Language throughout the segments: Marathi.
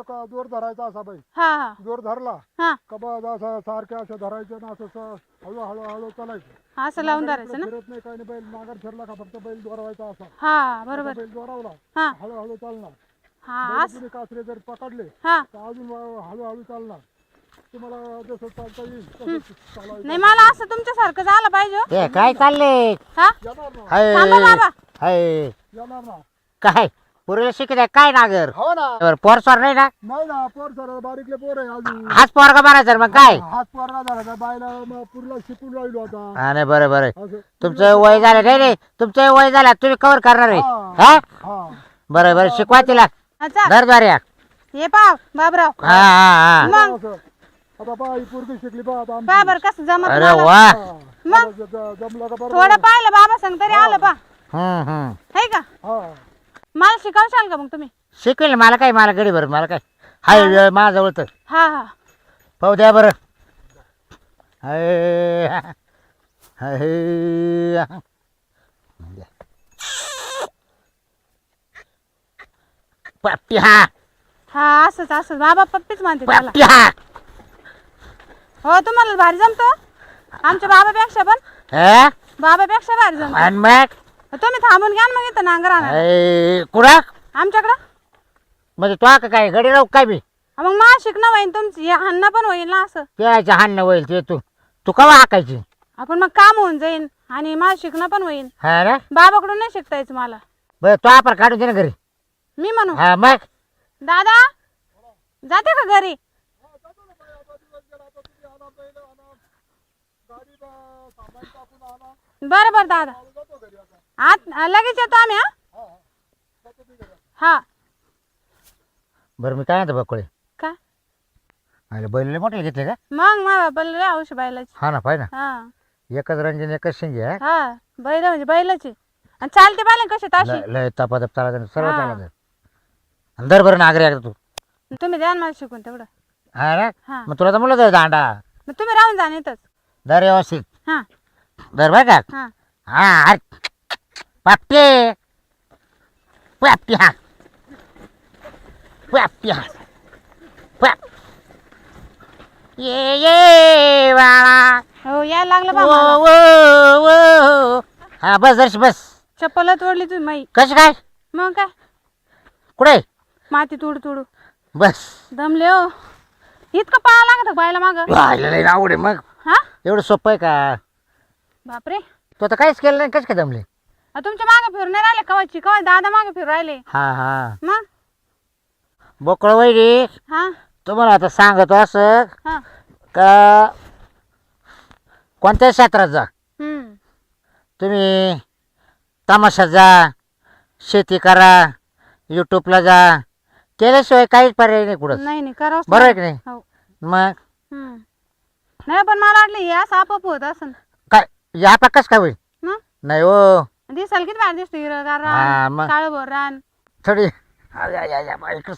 का जोर धरायचा असा बाई हा हा जोर धरला हा का बस असं सारखे असं धरायचं ना असं हळू हळू हळू चालायचं असं लावून नांगर धरायचं इकडे ना फिरत नाही काही नाही बैल नांगर फिरला का फक्त बैल दोरवायचा असा हा असा बरोबर बैल दोरावला हा हळूहळू चालणार हा बैल असं कुणी कासरे जर पकडले हा तर अजून हळूहळू चालणार तुम्हाला जसं चालता येईल तसं चालायचं नाही मला असं तुमच्यासारखं झालं पाहिजे हो. हे काय चाललंय हा येणार ना हाय थांबा बाबा हाय येणार ना काय पुरीला शिकत आहे काय नागर हो ना पोरस्वार नाही ना नाही ना पोर सर बारीकले पोर आहे अजून हाच पोरगा मारायचा मग काय हात पोरगा झाला का बायला मग पुरीला शिकून राहिलो आता हा नाही बरं बरं असं तुमचं वय झालं नाही नाही तुमचं वय झालं तुम्ही कवर करणार आहे हा हा बरं बरं शिकवा तिला अच्छा दरद्वारे हे पाव बाबराव हा हा हा मग असं. आता पहा ही पोरगी शिकली पहा आता आमची. बाबर कसं जमत अरे मला. वा हा. मग? आता जमलं का बरोबर थोडं पाहिलं बाबा सांग तरी आलं पा हम्म है का हा मला शिकवशाल का मग तुम्ही शिकवेल मला काय मला गडी बरं मला काय हाय वेळ माझ्याजवळ तर हा हा पाहू द्या बरं हाय हाय पप्पी हा हा असंच असंच बाबा पप्पीच म्हणते त्याला पप्पी हा हो तुम्हाला भारी जमतो आमच्या बाबापेक्षा पण हा? बाबापेक्षा भारी जमतो आणि मग तुम्ही थांबून घ्या ना मग इथं नांगर आणा कुठं आमच्याकडं म्हणजे तो काय गडी राहू काय बी मग मा शिकणं होईल तुमची हाणणं पण होईल ना असं त्याच्या हाणणं होईल ते तू तू कवा हाकायची आपण मग काम होऊन जाईल आणि माझं शिकणं पण होईल हा ना बाबाकडून नाही शिकता यायचं मला बरं तो आपण काढून दे ना घरी मी म्हणू हा मग दादा जाते का घरी बरं बरं दादा आत लगेच येतो आम्ही हा बरं मी काय म्हणतो बकुळे काय अरे बैल मोठे घेतले का मग मा बाबाला लय हौशी बैलाची हा ना पाहिजे हा ना एकच रंजन एकच शिंगे हा हा बैल म्हणजे बैलाची आणि चालते बैल कशी ताशी लय तपातप चालत सर्व हा. चालत दर बरं नागरी एकदा तू तुम्ही द्या ना मला शिकून तेवढं हा ना हा मग तुला तर म्हणलं तर दांडा मग तुम्ही राहून जा इथंच दर व्यवस्थित हा दर बरं का हा हा अरे पाप्पे पाप्पी हा पाप्पी हा पाप ये बाळा हो यायला लागलं बा वो मला. वो वो हा बस दर्श बस चप्पल तोडली तुम्ही माई कशी काय मग काय कुठे माती तुडू तुडू बस दमले हो इतकं पाहा लागत बायला माग लय आवड आहे मग हा एवढं सोपं आहे का बापरे तू आता काहीच केलं नाही कसं काय दमले तुमच्या मागे फिरून नाही राहिले कवाची कवा दादा मागे फिरून राहिले हा हा मग बोकळ वैरी हा तुम्हाला आता सांगतो असं हा का कोणत्याही क्षेत्रात जा हम्म तुम्ही तमाशात जा शेती करा यूट्यूबला जा केल्याशिवाय काहीच पर्याय नाही कुठं नाही नाही करावंच बरोबर आहे की लागेल. नाही हो मग हम्म नाही पण मला वाटलं हे असं आपोआप होत असं काय या कस काय होईल मग नाही हो दिसाल किती भारी दिसतो हिरगार हा, रान मग. काळं भोर रान थोडी इकडं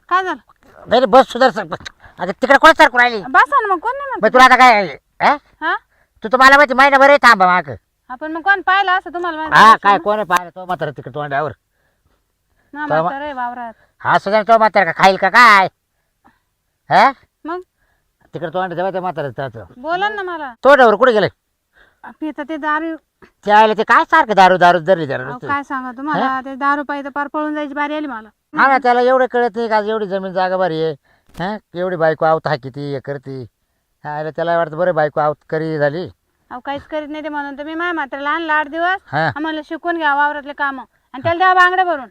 काय झालं नाही बस सुधार आता तिकडे कोण सारखं राहिली बसा ना मग कोण नाही मग म्हणत तुला आता काय हा? हा तू तर मला माहिती महिनाभर आहे थांबा माग आपण मग कोण पाहिलं असं तुम्हाला माहिती हा आहे काय ना? कोण आहे पाहिलं तो मात्र तिकडे तोंडावर ना तो म्हातारं आहे वावरात हा सुद्धा तो मात्र का खाईल का काय हा मग तिकडे तोंड जेव्हा ते मात्र बोला ना मला तोंडावर कुठे गेलं पिता ते दारू ते आले ते काय सारखं दारू दारू धरली अहो, जरा काय सांगा तुम्हाला ते दारू पाहिजे पार पळून जायची बारी आली मला हा ना त्याला एवढं कळत नाही का एवढी जमीन जागा बरी आहे हा एवढी बायको आवत हा किती हे करते हा अरे त्याला वाटतं बरं बायको आवत करी झाली अहो काहीच करीत नाही ते म्हणून तर मी माझ्या म्हाताऱ्याला आणलं 8 दिवस हा आम्हाला शिकून घ्या वावरातले काम आणि त्याला द्या बांगड्या भरून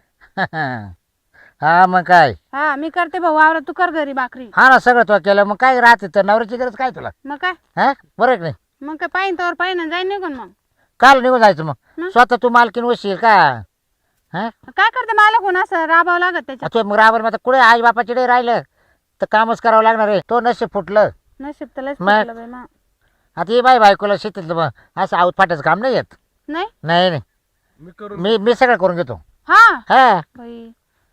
हा मग काय हा मी करते भाऊ वावरात तू कर घरी भाकरी हा ना सगळं तो केलं मग काय राहते तर नवऱ्याची गरज काय तुला मग काय हा बरं आहे की नाही मग काय पाहिन तर पाहिन जाईन निघून मग काल निघून जायचं मग हं? स्वतः तू मालकीन वशील का हा काय करते मला कोण असं राबावं लागत त्याच्यात तू मग राबर मग आता कुठे आई बापाची डे राहिलं तर कामच करावं लागणार आहे तो नशीब फुटलं नशीब त्यालाच मग? फुटलं बाई मा. आता ही बाई बायकोला शेतीतलं मग असं आऊत फाटायचं काम नाही येत नाही नाही नाही मी करून मी सगळं करून घेतो हा हा बाई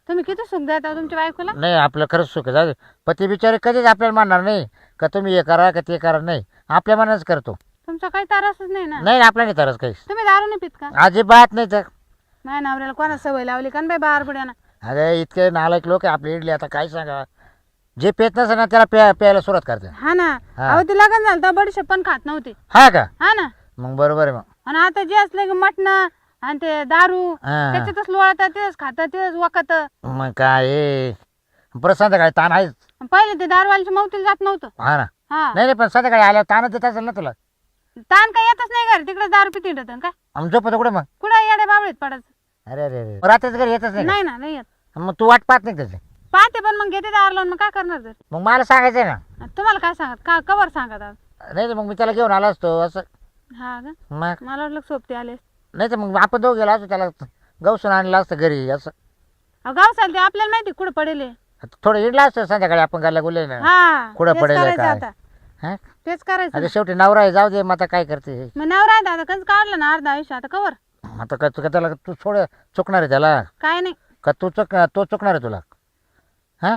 तुम्ही किती सुख देता तुमच्या बायकोला नाही आपलं खरंच सुख आहे जाऊ दे. पण ते बिचारे कधीच आपल्याला मानणार नाही का तुम्ही हे करा का ते करा नाही आपल्या मनाच करतो तुमचा काही तारसच नाही ना नाही आपल्या नाही तरच काही तुम्ही दारू नाही पित का अजिबात नाही तर माझ्या नवऱ्याला कोणा सवय लावली का बाई बाहेर पुढ्या ना अरे इतके नालायक लोक आहे आपले इडले, आता काय सांगा. जे पेत नसेल ना त्याला प्यायला सुरुवात करते. हा ना. हा. अहो ते लग्न झालं तर बडीशेप पण खात नव्हते. हा का? हा ना. मग बरोबर आहे. मग आणि आता जे असले की मटण आणि ते दारू हा. त्याच्यातच लोळतात, तेच खातात, तेच वखत. मग काय आहे. परत संध्याकाळी ताण आहेच. पहिले ते दारूवाल्याच्या मौतीला जात नव्हतं. हा ना. हा. नाही पण संध्याकाळी आल्यावर ताणच देत असेल ना तुला. ताण काय येतच नाही घरी, तिकडे दारू पिती हिंडत काय. आम्ही झोपत कुठे मग. कुठे येड्या बाबळीत पडायचं. अरे अरे अरे रात्रीच घरी येतच नाही का? नाही ना, नाही येत. मग तू वाट पाहत नाही त्याची. पाहते पण मग घेते दार लावून, मग काय करणार तर. मग मला सांगायचंय ना. तुम्हाला काय सांगत का कवर सांगत आज. नाही मग मी त्याला घेऊन आलो असतो असं. हा का. मग मला वाटलं सोबती आले. नाही तर मग आपण दोघं गेलो असतो, त्याला गवसून आणलं असतं घरी असं. गाव चालते आपल्याला माहिती कुठं पडेल. थोडं इडला असतं संध्याकाळी आपण गायला गुले ना. हा कुठं तेच पडेल करायचं काय? आता. हा? तेच करायचं आता ना. शेवटी नवरा आहे, जाऊ दे. मग आता काय करते. मग नवरा आहे आता कंच काढलं ना अर्धा आयुष्य, आता कवर. आता का त्याला तू चुकणार आहे त्याला काय नाही. का तो चुकणार आहे तुला. हा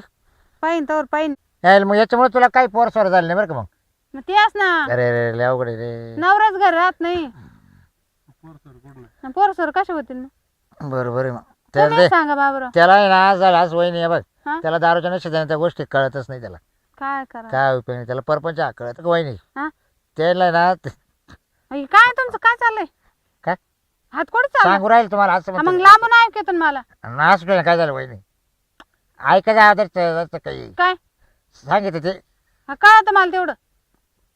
पाहिन तवर पाहिन. यायला मग याच्यामुळे तुला काही पोरस्वर झालं नाही बरं का. मग मग तेच ना. अरे अरे लय अवघड आहे रे. नवराच घर राहत नाही. पोरसोर कसे होतील मग. बरोबर आहे. मग तुम्ही त्याला सांगा बाबर. त्याला आहे ना झाला आज वहिनी आहे बघ. हा? त्याला दारूच्या नशेत त्या गोष्टी कळतच नाही त्याला. काय करा. काय उपयोग नाही त्याला. परपंच कळत का वहिनी. हा? त्याला ना काय तुमचं काय चाललंय. काय हात कोणी चालला. सांगू राहील तुम्हाला असं मग म्हणतो. लांबून ऐकतो मला. नाच काय झालं वहिनी. ऐकायचं आदर काही काय सांगितलं ते. कळत मला तेवढं.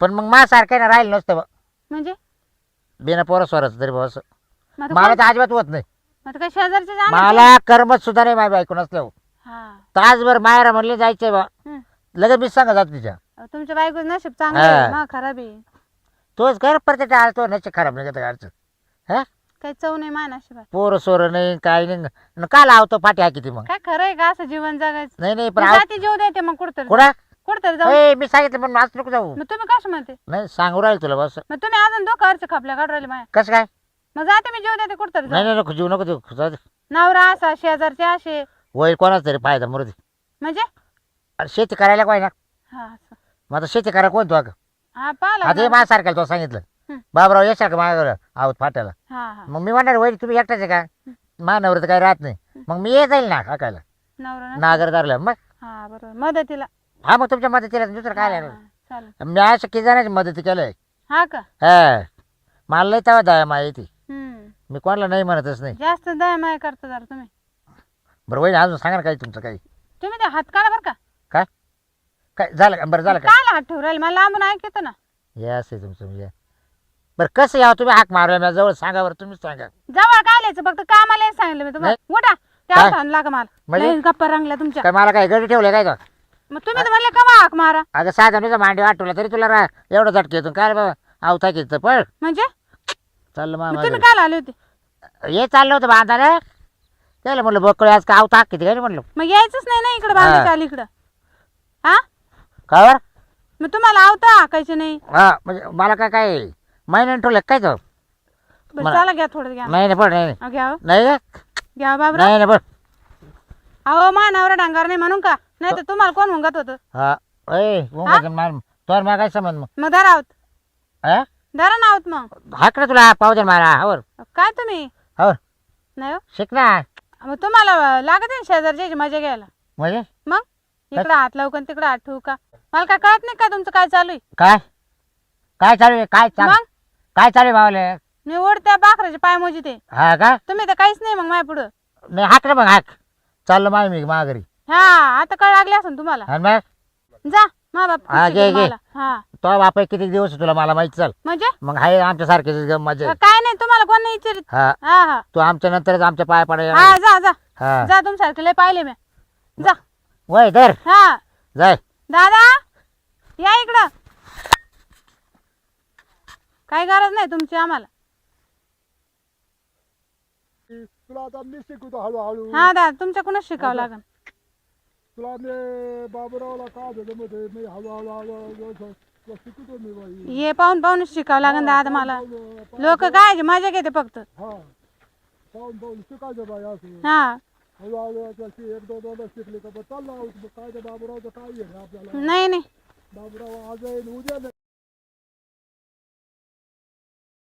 पण मग मा सारखं ना राहिलं नसतं बा. म्हणजे बिना पोरस्वराचं तरी बा असं. मग आता मला तर अजिबात होत नाही. आता काय शेजारचे जाणार. मला कर्मच सुद्धा नाही माझ्या बायको नसल्यावर. हा. तासभर मायरा म्हणले जायचंय बा. हं. लगेच मी सांगा जात तिच्या. तुमच्या बायको नशीब चांगलं हा. आहे, मग खराब आहे. तोच कर परत तो नशीब खराब नाही का अडचण. हा काही चव नाही मा नशिबात. पोरं सोरं नाही काय नाही. न का लावतो पाठी हा किती मग. काय खरं आहे का असं जीवन जगायचं. नाही नाही पण मी जाती जीव देते मग कुठतरी. कुठं कुठतरी जाऊ. ए, मी सांगितलं म्हणून आज नको जाऊ. मग तुम्ही कशी म्हणते. नाही सांगू राहील तुला बस. मग तुम्ही अजून डोक्यावरचे खपल्या काढून राहिले माया. कसं काय. मग जाते मी जीव देते कुठतरी नाही जाऊ. नाही नको जीव नको देऊ. जाऊ दे. नवरा असा शेजारचे असे. होईल कोणाच तरी फायदा मरू दे. म्हणजे अरे शेती करायला कोण ना. हा असं. मग आता शेती करा कोण तू अगं. हा पाहिलं आता हे ना. माझ्यासारख्याला तो सांगितलं. हं. बाबराव येशाल का माझ्याकडं आहोत फाट्याला. हा हा. मग मी म्हणणार वैरी तुम्ही एकटाच आहे का. मानवर तर काही राहत नाही. मग मी ये जाईल ना हाकायला नवरा नसतो. नागरदारला. मग हा बरोबर मदतीला. हा मग तुमच्या मदतीला दुसरं काय हा, लागलं. चालेल. मी असं किती जणांची मदती केलंय. हा का. हा मला लई तेव्हा दया माय येते. हम्म. मी कोणाला नाही म्हणतच नाही. जास्त दयमाय करता जरा तुम्ही. बरं वहिनी अजून सांगा ना काही तुमचं काही. तुम्ही ते हात काढा बरं का. काय काय झालं का. बरं झालं का. काय हात ठेवू राहिले मला लांबून ऐक येतो ना. हे असं तुमचं म्हणजे. बरं कसं यावं तुम्ही हाक मारला माझ्या जवळ सांगा बरं तुम्हीच सांगा. जवळ काय लिहायचं फक्त कामाला यायचं सांगितलं मी तुम्हाला. उठा त्या काय? हात का मला. म्हणजे? लई गप्पा रंगल्या तुमच्या. काय मला काय गडी ठेवलं काय तो. मग तुम्ही तर म्हणले कवा हाक मारा. अगं साधा नुसतं मांडी वाटवला तरी तुला एवढं झटके येतो काय रे बाबा. आवता की पण म्हणजे चाललं मग मामा तुम्ही काय आले होते. हे चाललं होतं बांधायला. त्याला म्हणलं बकळे आज का आवता किती काय म्हणलं. मग यायचंच नाही ना इकडं बांधायच्या अलीकडं. हा का बरं. मग तुम्हाला आवता हाकायचं नाही. हा म्हणजे मला काय काय महिन्याने ठेवलं काय तो. बरं मला- चला घ्या थोडं घ्या. नाही नाही पण नाही अहो, घ्या हो. नाही का? घ्या बाबरा. नाही नाही पण अहो मानावर डांगार नाही म्हणून का. नाही तर तुम्हाला कोण हुंगत होतं. हा ए तोर मा काय समज मग. मग धरा आहोत. हा धरा ना आहोत मग. हाक ना तुला पाहू दे मला हवर काय तुम्ही. हवर नाही हो. शिक ना. मग तुम्हाला लागत आहे शेजारची मजा घ्यायला. म्हणजे मग इकडं हात लावू का तिकडं हात ठेवू का. मला काय कळत नाही का तुमचं काय चालू आहे. काय काय चालू आहे काय चालू मग काय चालू आहे मावले. मी ओढत्या बाकराचे पाय मोजी ते. हा का तुम्ही तर काहीच नाही मग माझ्या पुढं. नाही हाक ना मग हाक. चाललो माय मी माघारी. हा आता कळ लागली असेल तुम्हाला. आणि मग जा मा बाप हा, घे, घे. हा तो बाप किती दिवस आहे तुला मला माहिती चाल. म्हणजे मग हाय आमच्या सारखेच मजा आहे. काय नाही तुम्हाला कोण नाही विचारित. हा हा हा तू आमच्या नंतरच आमच्या पाया पडाय. हा जा जा हा जा तुमच्यासारखे लय पाहिले मी. जा वय धर हा जाय. दादा या इकडं. काही गरज नाही तुमची आम्हाला. तुला आता मी शिकवतो हळूहळू. हा दादा तुमच्याकडूनच शिकावं लागेल. तुला मी बाबूरावला का मध्ये मी हळूहळू हळूहळू तुला शिकवतो मी बाई. हे पाहून पाहूनच शिकावं लागेल दादा मला. लोक काय मजा घेते फक्त. हा पाहून पाहून शिकायचं बाई असं. हा हळूहळू एक दोन शिकले का चालला काय ते बाबूरावचं काय आहे आपल्याला. नाही नाही बाबूराव आज आहे उद्या नाही.